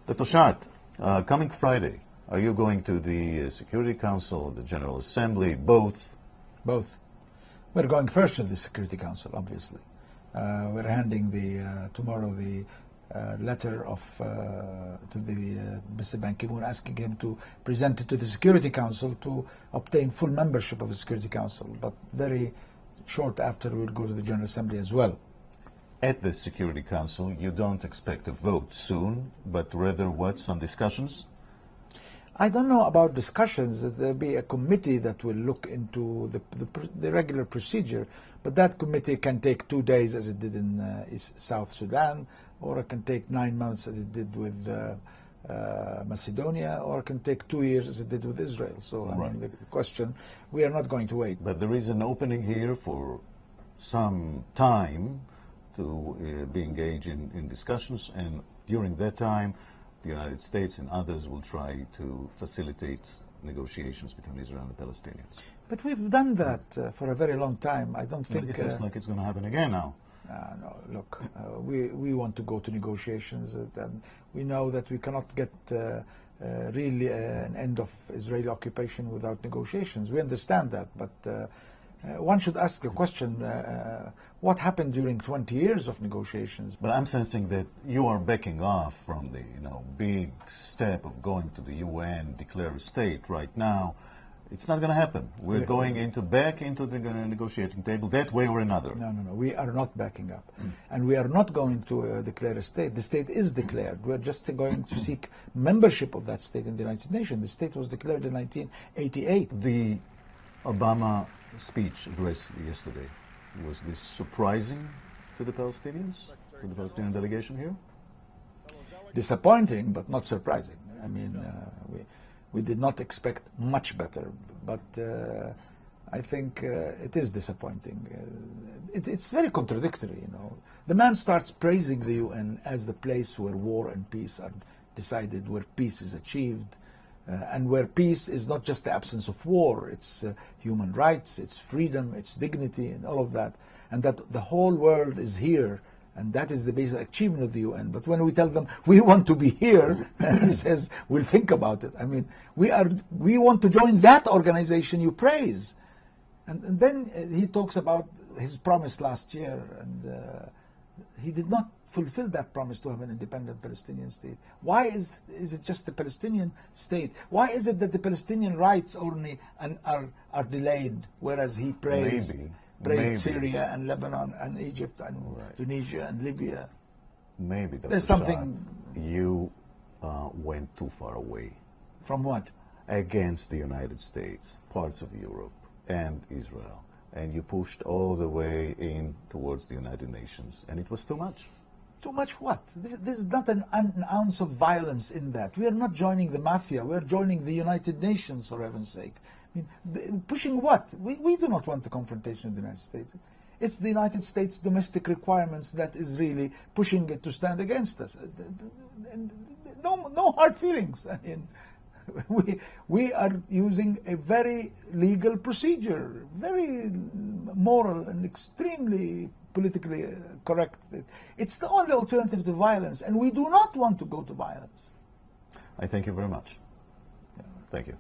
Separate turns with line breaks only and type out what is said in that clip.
Dr. Shaath, coming Friday, are you going to the Security Council, the General Assembly, both?
Both. We're going first to the Security Council, obviously. We're handing tomorrow the letter to Mr. Ban Ki-moon, asking him to present it to the Security Council to obtain full membership of the Security Council. But very short after, we'll go to the General Assembly as well.
At the Security Council, you don't expect a vote soon, but rather what, some discussions?
I don't know about discussions. There'll be a committee that will look into the regular procedure, but that committee can take 2 days, as it did in South Sudan, or it can take 9 months, as it did with Macedonia, or it can take 2 years, as it did with Israel. So, I mean, the question, we are not going to wait.
But there is an opening here for some time to be engaged in discussions, and during that time, the United States and others will try to facilitate negotiations between Israel and the Palestinians.
But we've done that for a very long time. I don't think...
It looks like it's going to happen again now.
No, look, we want to go to negotiations, and we know that we cannot get really an end of Israeli occupation without negotiations. We understand that, but one should ask the question, what happened during 20 years of negotiations?
But I'm sensing that you are backing off from the big step of going to the UN, declare a state right now. It's not going to happen. We're going back into the negotiating table that way or another.
No. We are not backing up. And we are not going to declare a state. The state is declared. We're just going to seek membership of that state in the United Nations. The state was declared in 1988.
The Obama speech address yesterday, was this surprising to the Palestinians, to the Palestinian delegation here?
Disappointing, but not surprising. I mean, we did not expect much better, but I think it is disappointing. It's very contradictory, The man starts praising the UN as the place where war and peace are decided, where peace is achieved, and where peace is not just the absence of war, it's human rights, it's freedom, it's dignity, and all of that. And that the whole world is here, and that is the basic achievement of the UN. But when we tell them, we want to be here, he says, we'll think about it. I mean, we want to join that organization you praise. And then he talks about his promise last year, and he did not fulfill that promise to have an independent Palestinian state. Why is it just the Palestinian state? Why is it that the Palestinian rights only are delayed, whereas he praised Syria and Lebanon and Egypt and Tunisia and Libya?
Maybe
there's something.
You went too far away.
From what?
Against the United States, parts of Europe and Israel, and you pushed all the way in towards the United Nations, and it was too much.
Too much what? This is not an ounce of violence in that. We are not joining the mafia. We are joining the United Nations, for heaven's sake. I mean, pushing what? We do not want the confrontation with the United States. It's the United States' domestic requirements that is really pushing it to stand against us. No hard feelings. I mean, we are using a very legal procedure, very moral and extremely politically correct. It's the only alternative to violence, and we do not want to go to violence.
I thank you very much. Thank you.